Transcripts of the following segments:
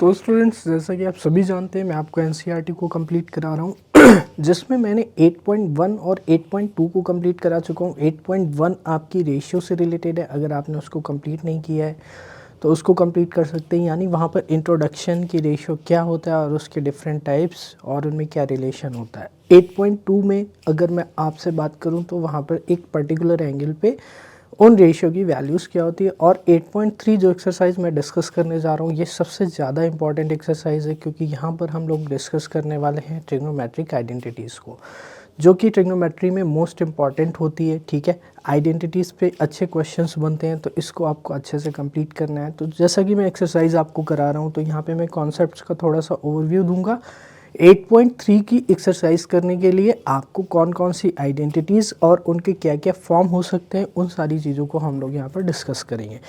तो स्टूडेंट्स, जैसा कि आप सभी जानते हैं, मैं आपको एनसीईआरटी को कंप्लीट करा रहा हूँ जिसमें मैंने 8.1 और 8.2 को कंप्लीट करा चुका हूँ। 8.1 आपकी रेशियो से रिलेटेड है, अगर आपने उसको कंप्लीट नहीं किया है तो उसको कंप्लीट कर सकते हैं। यानी वहाँ पर इंट्रोडक्शन की रेशियो क्या होता है और उसके डिफरेंट टाइप्स और उनमें क्या रिलेशन होता है। 8.2 में अगर मैं आपसे बात करूँ तो वहाँ पर एक पर्टिकुलर एंगल पे उन रेशियो की वैल्यूज़ क्या होती है। और 8.3 जो एक्सरसाइज मैं डिस्कस करने जा रहा हूँ, ये सबसे ज़्यादा इंपॉर्टेंट एक्सरसाइज है, क्योंकि यहाँ पर हम लोग डिस्कस करने वाले हैं ट्रिग्नोमेट्रिक आइडेंटिटीज़ को, जो कि ट्रिग्नोमेट्री में मोस्ट इंपॉर्टेंट होती है। ठीक है, आइडेंटिटीज़ पे अच्छे क्वेश्चंस बनते हैं, तो इसको आपको अच्छे से कंप्लीट करना है। तो जैसा कि मैं एक्सरसाइज आपको करा रहा हूँ, तो यहाँ पे मैं कॉन्सेप्ट्स का थोड़ा सा ओवरव्यू दूंगा। 8.3 की एक्सरसाइज करने के लिए आपको कौन कौन सी आइडेंटिटीज़ और उनके क्या क्या फॉर्म हो सकते हैं, उन सारी चीज़ों को हम लोग यहाँ पर डिस्कस करेंगे।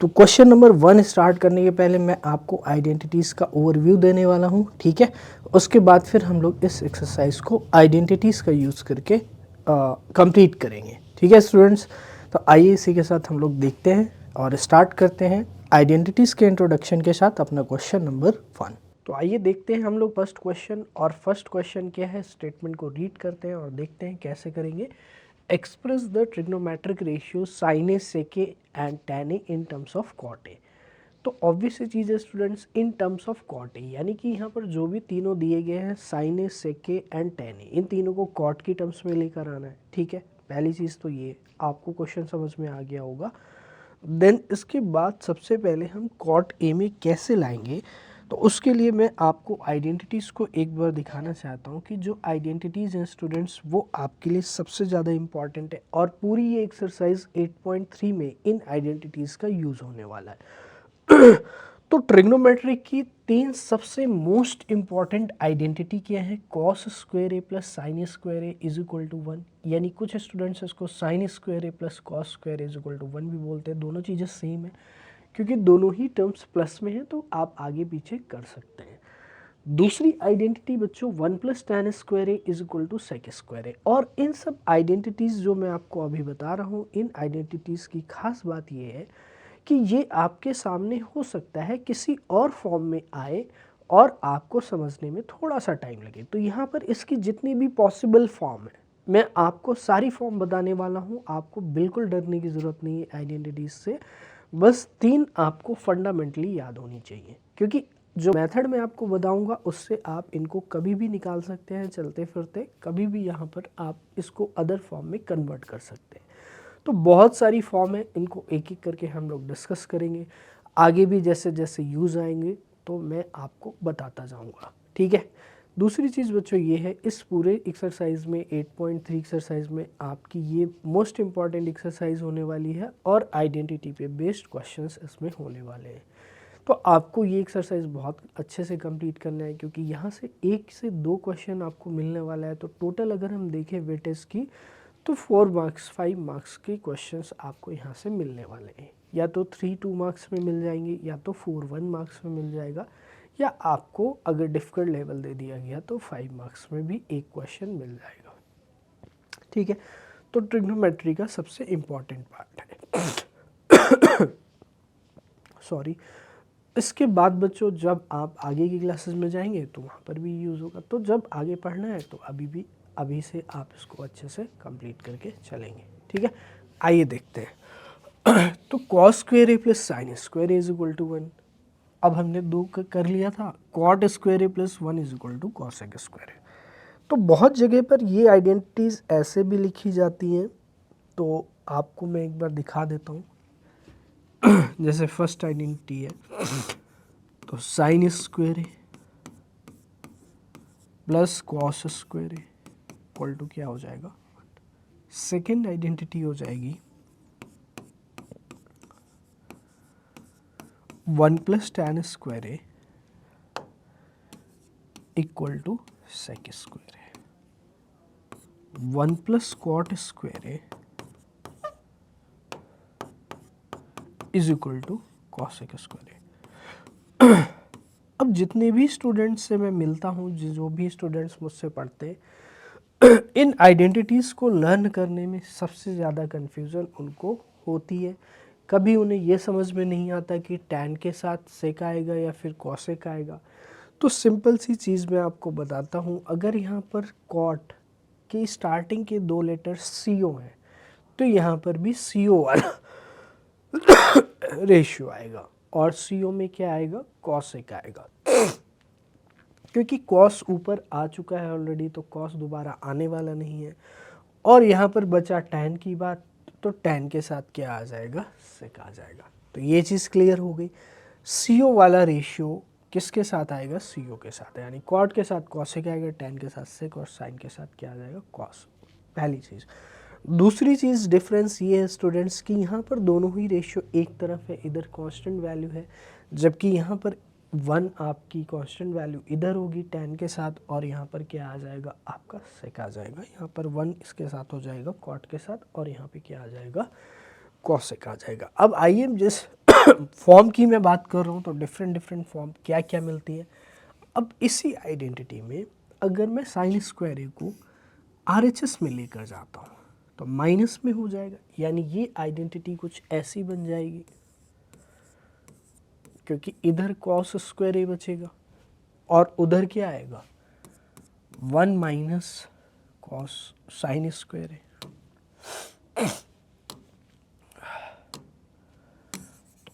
तो क्वेश्चन नंबर 1 स्टार्ट करने के पहले मैं आपको आइडेंटिटीज़ का ओवरव्यू देने वाला हूँ। ठीक है, उसके बाद फिर हम लोग इस एक्सरसाइज को आइडेंटिटीज़ का यूज़ करके कंप्लीट करेंगे। ठीक है स्टूडेंट्स, तो आइए इसी के साथ हम लोग देखते हैं और स्टार्ट करते हैं आइडेंटिटीज़ के इंट्रोडक्शन के साथ अपना क्वेश्चन नंबर 1। तो आइए देखते हैं हम लोग फर्स्ट क्वेश्चन। और फर्स्ट क्वेश्चन क्या है, स्टेटमेंट को रीड करते हैं और देखते हैं कैसे करेंगे। Express the trigonometric ratio sine A sec एंड tan A in terms of cot A. तो ऑब्वियस चीज़ है students, in terms of cot A, यानी कि यहाँ पर जो भी तीनों दिए गए हैं साइन ए सेके एंड tan ए, इन तीनों को cot की टर्म्स में लेकर आना है। ठीक है, पहली चीज़ तो ये आपको क्वेश्चन समझ में आ गया होगा। देन इसके बाद सबसे पहले हम cot ए में कैसे लाएंगे, तो उसके लिए मैं आपको आइडेंटिटीज़ को एक बार दिखाना चाहता हूँ कि जो आइडेंटिटीज़ हैं स्टूडेंट्स, वो आपके लिए सबसे ज़्यादा इम्पॉर्टेंट है। और पूरी ये एक्सरसाइज 8.3 में इन आइडेंटिटीज़ का यूज़ होने वाला है तो ट्रिग्नोमेट्री की 3 सबसे मोस्ट इम्पॉर्टेंट आइडेंटिटी क्या है। Cos square A plus sine square A is equal to 1, यानी कुछ स्टूडेंट्स इसको sine square A plus cos square is equal to 1 भी बोलते हैं। दोनों चीज़ें सेम है, क्योंकि दोनों ही टर्म्स प्लस में हैं, तो आप आगे पीछे कर सकते हैं। दूसरी आइडेंटिटी बच्चों 1 plus tan square A is equal to sec square A. और इन सब आइडेंटिटीज़ जो मैं आपको अभी बता रहा हूँ, इन आइडेंटिटीज़ की खास बात ये है कि ये आपके सामने हो सकता है किसी और फॉर्म में आए और आपको समझने में थोड़ा सा टाइम लगे। तो यहाँ पर इसकी जितनी भी पॉसिबल फॉर्म है, मैं आपको सारी फॉर्म बताने वाला हूँ। आपको बिल्कुल डरने की ज़रूरत नहीं है आइडेंटिटीज़ से, बस 3 आपको फंडामेंटली याद होनी चाहिए, क्योंकि जो मेथड मैं आपको बताऊंगा उससे आप इनको कभी भी निकाल सकते हैं चलते फिरते, कभी भी यहाँ पर आप इसको अदर फॉर्म में कन्वर्ट कर सकते हैं। तो बहुत सारी फॉर्म है, इनको एक एक करके हम लोग डिस्कस करेंगे। आगे भी जैसे जैसे यूज़ आएंगे तो मैं आपको बताता जाऊँगा। ठीक है, दूसरी चीज़ बच्चों ये है, इस पूरे एक्सरसाइज में 8.3 एक्सरसाइज में आपकी ये मोस्ट इम्पॉर्टेंट एक्सरसाइज होने वाली है और आइडेंटिटी पे बेस्ड क्वेश्चंस इसमें होने वाले हैं। तो आपको ये एक्सरसाइज बहुत अच्छे से कंप्लीट करना है, क्योंकि यहाँ से 1 से 2 क्वेश्चन आपको मिलने वाला है। तो टोटल अगर हम देखें वेटेज की, तो 4 मार्क्स 5 मार्क्स के क्वेश्चंस आपको यहाँ से मिलने वाले हैं। या तो 3 2 मार्क्स में मिल जाएंगे, या तो 4 1 मार्क्स में मिल जाएगा, या आपको अगर डिफ़िकल्ट लेवल दे दिया गया तो 5 मार्क्स में भी एक क्वेश्चन मिल जाएगा। ठीक है, तो ट्रिग्नोमेट्री का सबसे इम्पॉर्टेंट पार्ट है सॉरी। इसके बाद बच्चों जब आप आगे की क्लासेस में जाएंगे तो वहाँ पर भी यूज़ होगा। तो जब आगे पढ़ना है तो अभी से आप इसको अच्छे से कंप्लीट करके चलेंगे। ठीक है, आइए देखते हैं तो cos square A plus sine square A is equal to 1। अब हमने 2 कर लिया था। Cot square A plus 1 is equal to cosec square A. तो बहुत जगह पर ये आइडेंटिटीज़ ऐसे भी लिखी जाती हैं, तो आपको मैं एक बार दिखा देता हूँ। जैसे फर्स्ट आइडेंटिटी है, तो sine square A plus cos square A equal to क्या हो जाएगा। सेकेंड आइडेंटिटी हो जाएगी 1 plus tan square A equal to sec square A. 1 plus cot square A is equal to cosec square A. अब जितने भी स्टूडेंट्स से मैं मिलता हूँ, जो भी स्टूडेंट्स मुझसे पढ़ते हैं, इन आइडेंटिटीज़ को लर्न करने में सबसे ज़्यादा कन्फ्यूज़न उनको होती है कभी उन्हें ये समझ में नहीं आता कि tan के साथ sec आएगा या फिर cosec आएगा। तो सिंपल सी चीज़ मैं आपको बताता हूँ, अगर यहाँ पर cot की स्टार्टिंग के 2 लेटर CO हैं तो यहाँ पर भी CO वाला रेशियो आएगा और CO में क्या आएगा, cosec आएगा। क्योंकि cos ऊपर आ चुका है ऑलरेडी तो cos दोबारा आने वाला नहीं है। और यहाँ पर बचा tan की बात, तो tan के साथ क्या आ जाएगा, sec आ जाएगा। तो ये चीज़ क्लियर हो गई। CO वाला रेशियो किसके साथ आएगा, CO के साथ, यानी cot के साथ cosec आएगा, tan के साथ sec और sin के साथ क्या आ जाएगा, cos। पहली चीज़। दूसरी चीज़ डिफरेंस ये है स्टूडेंट्स कि यहाँ पर दोनों ही रेशियो एक तरफ है, इधर कांस्टेंट वैल्यू है, जबकि यहाँ पर 1 आपकी कांस्टेंट वैल्यू इधर होगी tan के साथ और यहाँ पर क्या आ जाएगा, आपका sec आ जाएगा। यहाँ पर 1 इसके साथ हो जाएगा cot के साथ और यहाँ पे क्या आ जाएगा, cosec आ जाएगा। अब आइए जिस फॉर्म की मैं बात कर रहा हूँ तो डिफरेंट फॉर्म क्या क्या मिलती है। अब इसी आइडेंटिटी में अगर मैं साइन स्क्वायर ए को RHS में लेकर जाता हूँ तो माइनस में हो जाएगा, यानी ये आइडेंटिटी कुछ ऐसी बन जाएगी, क्योंकि इधर कॉस स्क्वायर ए बचेगा और उधर क्या आएगा, 1 minus cos sine square A.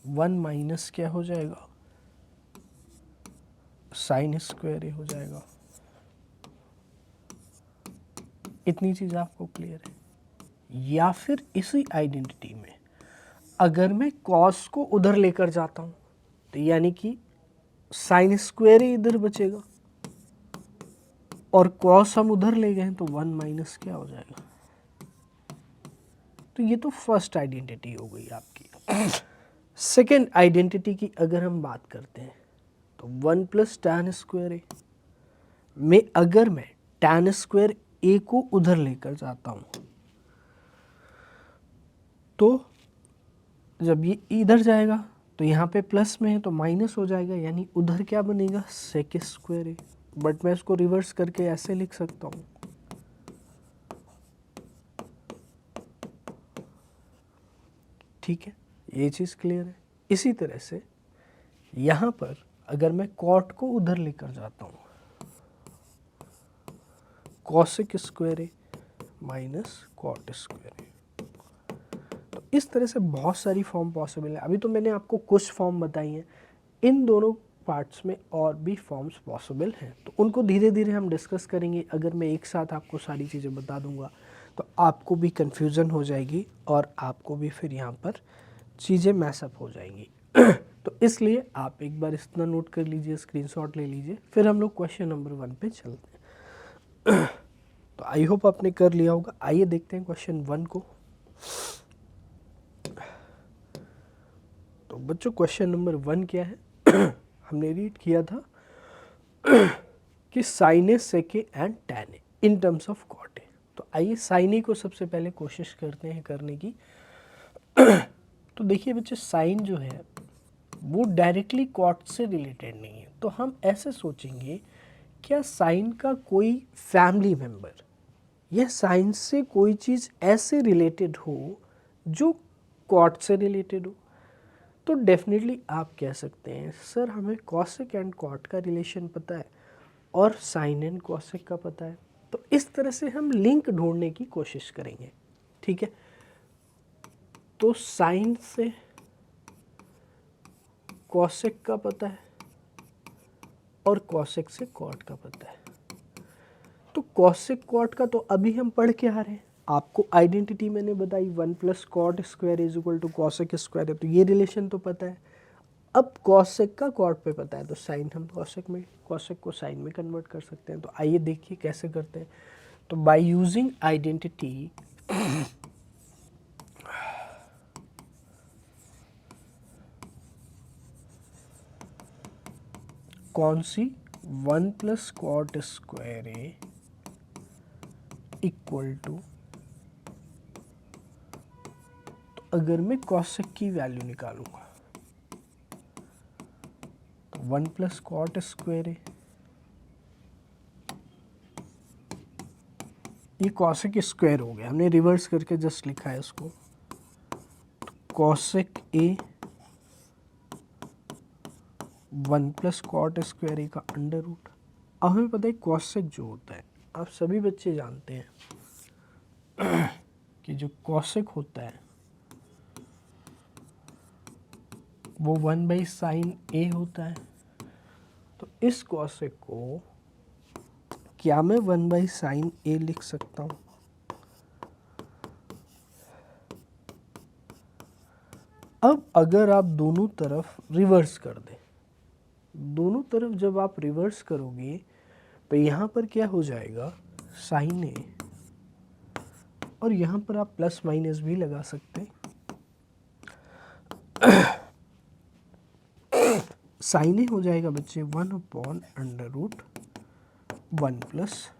1 minus क्या हो जाएगा, साइन स्क्वायर ए हो जाएगा। इतनी चीज़ आपको क्लियर है। या फिर इसी आइडेंटिटी में अगर मैं कॉस को उधर लेकर जाता हूँ तो यानी कि साइन स्क्वायर ही इधर बचेगा और कॉस हम उधर ले गए तो 1 माइनस क्या हो जाएगा। तो ये तो फर्स्ट आइडेंटिटी हो गई आपकी। सेकेंड आइडेंटिटी की अगर हम बात करते हैं तो 1 प्लस टैन स्क्वायर ए में अगर मैं टैन स्क्वायर ए को उधर लेकर जाता हूँ तो जब ये इधर जाएगा तो यहाँ पे प्लस में है तो माइनस हो जाएगा, यानी उधर क्या बनेगा, सेक स्क्वायर ए। बट मैं इसको रिवर्स करके ऐसे लिख सकता हूँ, ठीक है, ये चीज़ क्लियर है। इसी तरह से यहाँ पर अगर मैं कॉट को उधर लेकर जाता हूँ, cosec square A minus cot square A, तो इस तरह से बहुत सारी फॉर्म पॉसिबल है। अभी तो मैंने आपको कुछ फॉर्म बताई हैं, इन दोनों पार्ट्स में और भी फॉर्म्स पॉसिबल हैं, तो उनको धीरे धीरे हम डिस्कस करेंगे। अगर मैं एक साथ आपको सारी चीज़ें बता दूंगा तो आपको भी कन्फ्यूज़न हो जाएगी और आपको भी फिर यहाँ पर चीज़ें मैसअप हो जाएंगी। तो इसलिए आप एक बार इतना नोट कर लीजिए, स्क्रीनशॉट ले लीजिए, फिर हम लोग क्वेश्चन नंबर 1 पे चलते हैं। तो आई होप आपने कर लिया होगा। आइए देखते हैं क्वेश्चन 1 को। तो बच्चों क्वेश्चन नंबर 1 क्या है, हमने रीड किया था कि sine A sec A and tan A in terms of cot A. तो आइए साइन ए को सबसे पहले कोशिश करते हैं करने की। तो देखिए बच्चे, साइन जो है वो डायरेक्टली कॉट से रिलेटेड नहीं है, तो हम ऐसे सोचेंगे क्या साइन का कोई फैमिली मेम्बर या साइन से कोई चीज़ ऐसे रिलेटेड हो जो कॉट से रिलेटेड हो। तो डेफिनेटली आप कह सकते हैं सर हमें कॉसेक एंड कॉट का रिलेशन पता है और साइन एंड कॉसेक का पता है, तो इस तरह से हम लिंक ढूंढने की कोशिश करेंगे, ठीक है। तो साइन से कॉसेक का पता है और कॉसेक से कॉट का पता है। तो कॉसेक कॉट का तो अभी हम पढ़ के आ रहे हैं, आपको आइडेंटिटी मैंने बताई 1 plus cot square is equal to cosec square है, तो ये रिलेशन तो पता है। अब कॉसेक का कॉट पे पता है तो साइन हम कॉसेक को साइन में कन्वर्ट कर सकते हैं। तो आइए देखिए कैसे करते हैं। तो बाय यूजिंग आइडेंटिटी कौन सी, 1 plus cot square A equal to, तो अगर मैं कॉसेक की वैल्यू निकालूंगा तो 1 प्लस कॉट स्क्वायर ए, ये कॉसेक स्क्वायर हो गया, हमने रिवर्स करके जस्ट लिखा है इसको, तो cosec A 1 plus cot square A का अंडर रूट। अब हमें पता है कॉसेक जो होता है, आप सभी बच्चे जानते हैं कि जो कॉसेक होता है वो 1 बाई साइन ए होता है। तो इस कॉसेक को क्या मैं 1 बाई साइन ए लिख सकता हूँ? अब अगर आप दोनों तरफ रिवर्स कर दें, दोनों तरफ जब आप रिवर्स करोगे तो यहाँ पर क्या हो जाएगा, साइन ए, और यहाँ पर आप प्लस माइनस भी लगा सकते हैं। साइन ए हो जाएगा बच्चे 1 upon under root 1 plus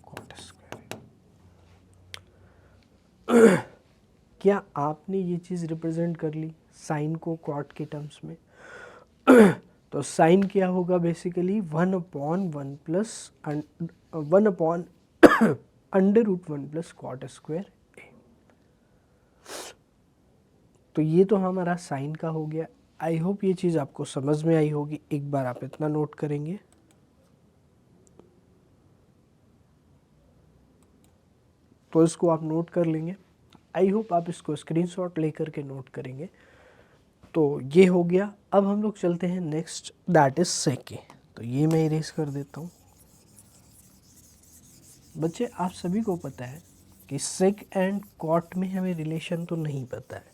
cot square. क्या आपने ये चीज़ रिप्रेजेंट कर ली साइन को कॉट के टर्म्स में? तो साइन क्या होगा basically 1 upon 1 plus 1 upon under root 1 plus cot square A. तो ये तो हमारा साइन का हो गया। आई होप ये चीज़ आपको समझ में आई होगी। एक बार आप इतना नोट करेंगे, तो इसको आप नोट कर लेंगे। आई होप आप इसको स्क्रीनशॉट लेकर के नोट करेंगे। तो ये हो गया। अब हम लोग चलते हैं next, that is sec A. तो ये मैं इरेज कर देता हूँ। बच्चे आप सभी को पता है कि सेक एंड कॉट में हमें रिलेशन तो नहीं पता है,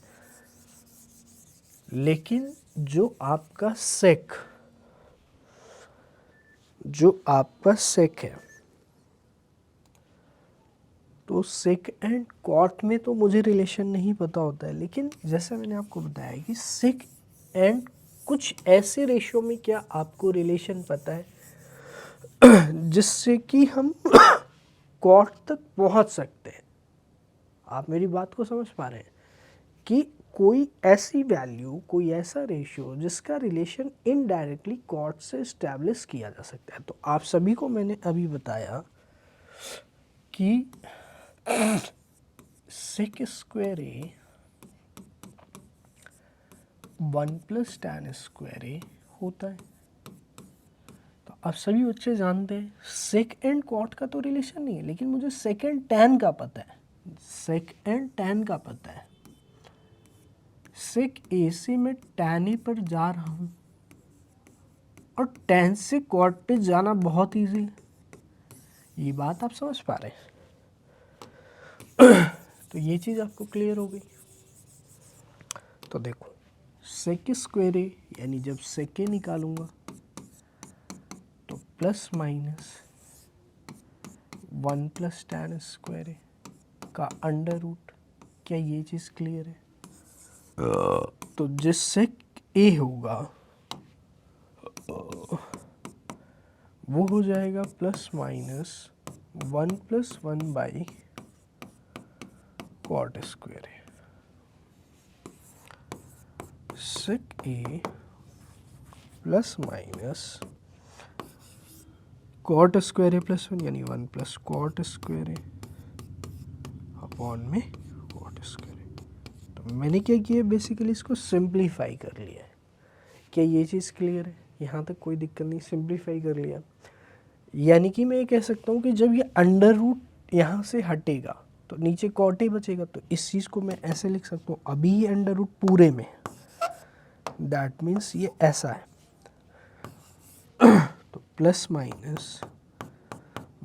लेकिन जो आपका सेक है, तो सेक एंड कॉट में तो मुझे रिलेशन नहीं पता होता है, लेकिन जैसे मैंने आपको बताया कि सेक एंड कुछ ऐसे रेशियो में क्या आपको रिलेशन पता है जिससे कि हम कॉट तक पहुंच सकते हैं। आप मेरी बात को समझ पा रहे हैं कि कोई ऐसी वैल्यू, कोई ऐसा रेशियो जिसका रिलेशन इनडायरेक्टली कॉट से इस्टेब्लिश किया जा सकता है। तो आप सभी को मैंने अभी बताया कि सेक square A 1 plus tan square ए होता है। तो आप सभी बच्चे जानते हैं सेक एंड कॉट का तो रिलेशन नहीं है, लेकिन मुझे सेक एंड टैन का पता है। सेक एंड टैन का पता है। सेक ए से मैं टैन ए पर जा रहा हूं और टैन से कॉट पे जाना बहुत इजी है। ये बात आप समझ पा रहे हैं? तो ये चीज़ आपको क्लियर हो गई। तो देखो सेक स्क्वायर ए, यानी जब सेक ए निकालूंगा तो plus minus 1 plus tan square A का अंडर रूट। क्या ये चीज़ क्लियर है? तो जिससे ए होगा वो हो जाएगा plus minus 1 plus 1 by cot square A. Sec A plus minus cot square A plus 1, यानी 1 plus cot square A upon में कॉट स्क्वायर ए। तो मैंने क्या किया, बेसिकली इसको सिंप्लीफाई कर लिया है। क्या ये चीज़ क्लियर है? यहाँ तक कोई दिक्कत नहीं, सिंप्लीफाई कर लिया। यानी कि मैं ये कह सकता हूँ कि जब ये अंडर रूट यहाँ से हटेगा तो नीचे कॉट ही बचेगा। तो इस चीज़ को मैं ऐसे लिख सकता हूँ, अभी ये अंडर रूट पूरे में, दैट मीन्स ये ऐसा है। तो plus minus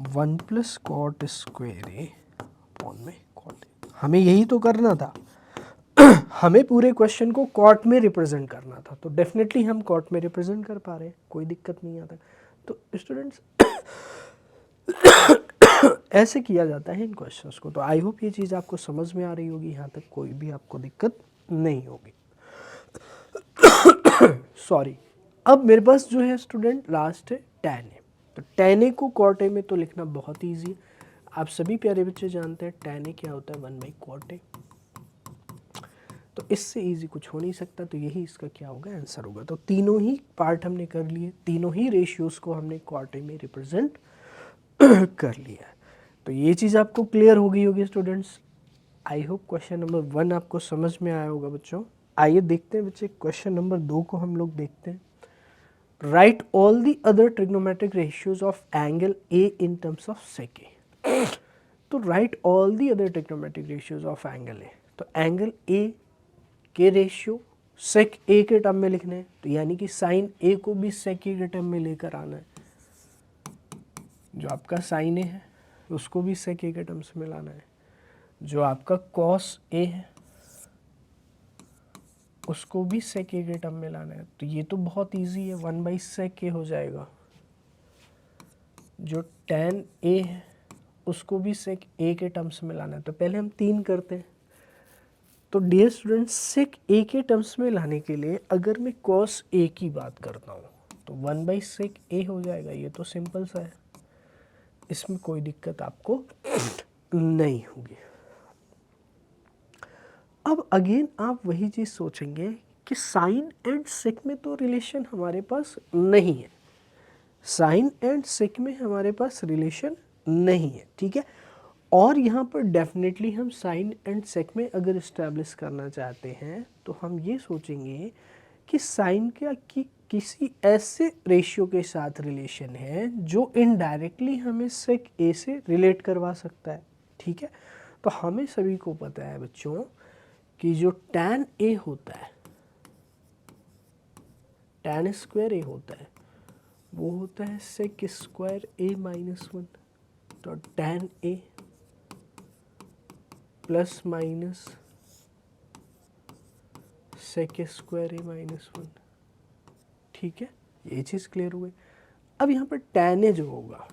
1 plus cot square A upon में कॉट ए। हमें यही तो करना था, हमें पूरे क्वेश्चन को कॉट में रिप्रेजेंट करना था। तो डेफिनेटली हम कॉट में रिप्रेजेंट कर पा रहे हैं, कोई दिक्कत नहीं आता। तो स्टूडेंट्स ऐसे किया जाता है इन क्वेश्चंस को। तो आई होप ये चीज़ आपको समझ में आ रही होगी, यहाँ तक कोई भी आपको दिक्कत नहीं होगी। सॉरी, अब मेरे पास जो है स्टूडेंट लास्ट है टैन ए। तो टैन ए को कॉट ए में तो लिखना बहुत ईजी है। आप सभी प्यारे बच्चे जानते हैं टैन ए क्या होता है, 1 बाई कॉट ए। तो इससे इजी कुछ हो नहीं सकता। तो यही इसका क्या होगा, आंसर होगा। तो तीनों ही पार्ट हमने कर लिए, तीनों ही रेशियोज़ को हमने क्वार्टर में रिप्रेजेंट कर लिया है। तो ये चीज़ आपको क्लियर हो गई होगी students. I hope question number 1 आपको समझ में आया होगा बच्चों। आइए देखते हैं बच्चे क्वेश्चन नंबर 2 को हम लोग देखते हैं। Right all the other trigonometric ratios of angle A in terms of sec A. तो right all the other trigonometric ratios of angle A, तो एंगल ए के रेशियो सेक ए के टर्म में लिखने हैं, तो यानी कि साइन ए को भी सेक ए के टर्म में लेकर आना है। जो आपका साइन ए है उसको भी सेक ए के टर्म्स में लाना है। जो आपका कॉस ए है उसको भी सेक ए के टर्म में लाना है। तो ये तो बहुत इजी है, 1/sec ए हो जाएगा। जो tan ए है उसको भी सेक ए के टर्म्स में लाना है। तो पहले हम 3 करते हैं। तो डियर स्टूडेंट्स, सेक ए के टर्म्स में लाने के लिए अगर मैं कॉस ए की बात करता हूँ तो 1/sec ए हो जाएगा। ये तो सिंपल सा है, इसमें कोई दिक्कत आपको नहीं होगी। अब अगेन आप वही चीज़ सोचेंगे कि साइन एंड सेक में तो रिलेशन हमारे पास नहीं है, साइन एंड सेक में हमारे पास रिलेशन नहीं है, ठीक है। और यहाँ पर डेफिनेटली हम साइन एंड सेक में अगर इस्टेब्लिश करना चाहते हैं तो हम ये सोचेंगे कि साइन का कि किसी ऐसे रेशियो के साथ रिलेशन है जो इनडायरेक्टली हमें सेक ए से रिलेट करवा सकता है, ठीक है। तो हमें सभी को पता है बच्चों कि जो tan ए होता है, tan स्क्वायर ए होता है, वो होता है सेक स्क्वायर ए -1। तो tan A plus minus sec square A -1, ठीक है। ये चीज़ क्लियर हो गई। अब यहाँ पर tan ए जो होगा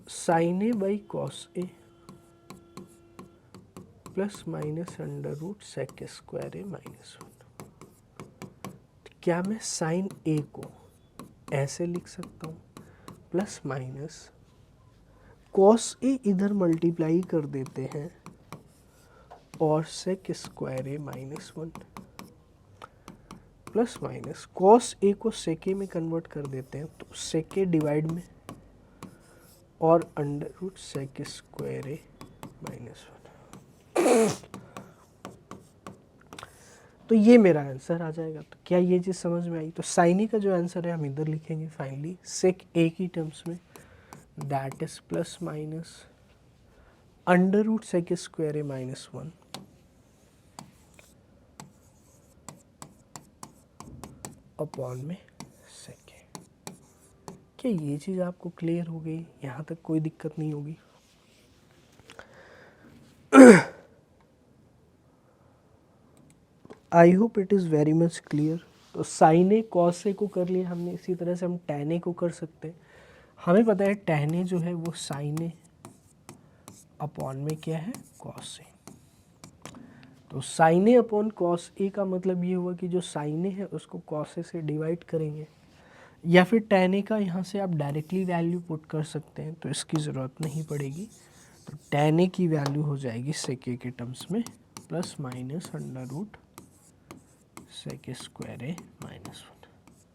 sine A by cos A plus minus under root sec square A -1। क्या मैं साइन ए को ऐसे लिख सकता हूँ, प्लस माइनस कॉस ए इधर मल्टीप्लाई कर देते हैं और सेक square A -1 plus minus cos A को सेक ए में कन्वर्ट कर देते हैं तो सेक ए डिवाइड में और under root sec square A -1। तो ये मेरा आंसर आ जाएगा। तो क्या ये चीज़ समझ में आई? तो साइन ए का जो आंसर है हम इधर लिखेंगे फाइनली सेक ए की टर्म्स में, that is plus minus under root sec square A -1 upon में सेक ए। क्या ये चीज़ आपको क्लियर हो गई? यहाँ तक कोई दिक्कत नहीं होगी। I hope it is very much clear. तो साइन ए कॉस ए को कर लिया हमने, इसी तरह से हम टैन ए को कर सकते हैं। हमें पता है टैन ए जो है वो साइन ए अपॉन में क्या है, कॉस ए। तो sign A upon cos A का मतलब ये हुआ कि जो साइन ए है उसको कॉस ए से डिवाइड करेंगे, या फिर टैन ए का यहाँ से आप डायरेक्टली वैल्यू पुट कर सकते हैं, तो इसकी ज़रूरत नहीं पड़ेगी। तो टैन ए की वैल्यू हो जाएगी सेक ए के टर्म्स में plus minus under root sec square A -1।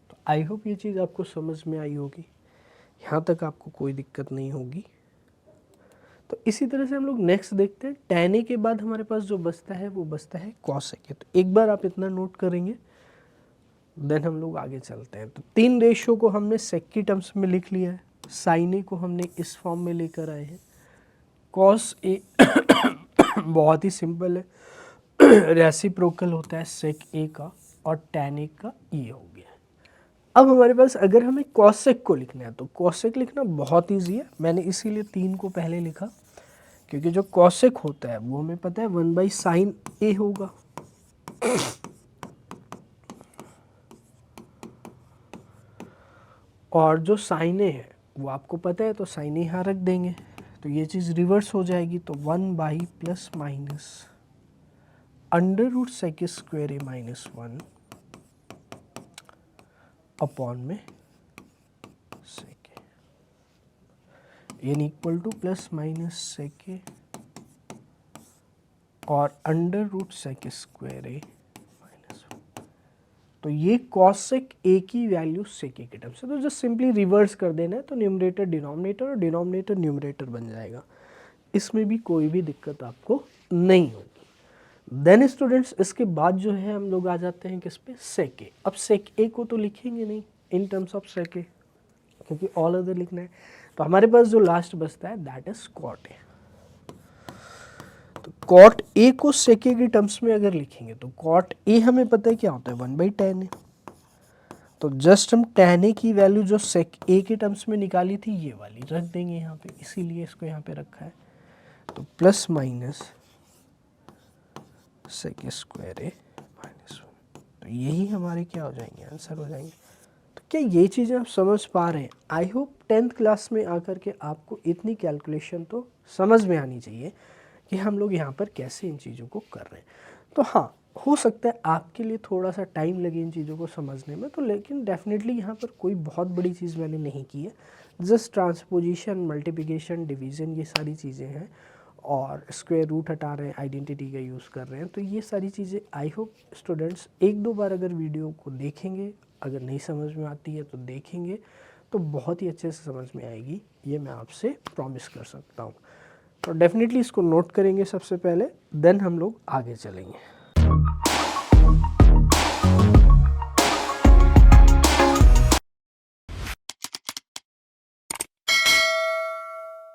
तो आई होप ये चीज़ आपको समझ में आई होगी, यहाँ तक आपको कोई दिक्कत नहीं होगी। तो इसी तरह से हम लोग नेक्स्ट देखते हैं। टैन ए के बाद हमारे पास जो बचता है वो बचता है कॉसेक ए। तो एक बार आप इतना नोट करेंगे, देन हम लोग आगे चलते हैं। तो 3 रेशियो को हमने सेक की टर्म्स में लिख लिया है, साइन ए को हमने इस फॉर्म में लेकर आए हैं, कॉस ए बहुत ही सिंपल है, रेसिप्रोकल होता है सेक ए का, और टैन ए का ये हो गया। अब हमारे पास अगर हमें कॉसेक को लिखना है तो कॉसेक लिखना बहुत ईजी है। मैंने इसीलिए 3 को पहले लिखा, क्योंकि जो कॉसेक होता है वो हमें पता है 1/sin ए होगा। और जो साइन ए है वो आपको पता है, तो साइन ए यहाँ रख देंगे, तो ये चीज़ रिवर्स हो जाएगी। तो 1 plus minus under root sec square A -1 upon में sec A, and equal to plus minus sec A और under root sec square A -1। तो ये कॉसेक ए की वैल्यू सेक ए के टर्म से, तो जस्ट सिंपली रिवर्स कर देना है, तो न्यूमरेटर डिनोमिनेटर और डिनोमिनेटर न्यूमरेटर बन जाएगा। इसमें भी कोई भी दिक्कत आपको नहीं होगी। देन स्टूडेंट्स इसके बाद जो है हम लोग आ जाते हैं किस पे, सेक ए। अब सेक ए को तो लिखेंगे नहीं इन टर्म्स ऑफ सेक ए, क्योंकि ऑल अदर लिखना है। तो हमारे पास जो लास्ट बचता है दैट इज कॉट ए। तो कॉट ए को सेक ए के टर्म्स में अगर लिखेंगे तो कॉट ए हमें पता है क्या होता है, 1/tan ए। तो जस्ट हम tan ए की वैल्यू जो सेक ए के टर्म्स में निकाली थी ये वाली रख देंगे यहाँ पे, इसीलिए इसको यहाँ पे रखा है। तो plus minus sec square A -1। तो यही हमारे क्या हो जाएंगे, आंसर हो जाएंगे। तो क्या ये चीज़ें आप समझ पा रहे हैं? आई होप 10th क्लास में आकर के आपको इतनी कैलकुलेशन तो समझ में आनी चाहिए कि हम लोग यहाँ पर कैसे इन चीज़ों को कर रहे हैं। तो हाँ, हो सकता है आपके लिए थोड़ा सा टाइम लगे इन चीज़ों को समझने में, तो लेकिन डेफिनेटली यहाँ पर कोई बहुत बड़ी चीज़ मैंने नहीं की है। जस्ट ट्रांसपोजिशन, मल्टीप्लिकेशन, डिवीज़न, ये सारी चीज़ें हैं, और स्क्वायर रूट हटा रहे हैं, आइडेंटिटी का यूज़ कर रहे हैं। तो ये सारी चीज़ें आई होप स्टूडेंट्स एक दो बार अगर वीडियो को देखेंगे, अगर नहीं समझ में आती है तो देखेंगे तो बहुत ही अच्छे से समझ में आएगी, ये मैं आपसे प्रॉमिस कर सकता हूँ। तो डेफिनेटली इसको नोट करेंगे सबसे पहले, देन हम लोग आगे चलेंगे।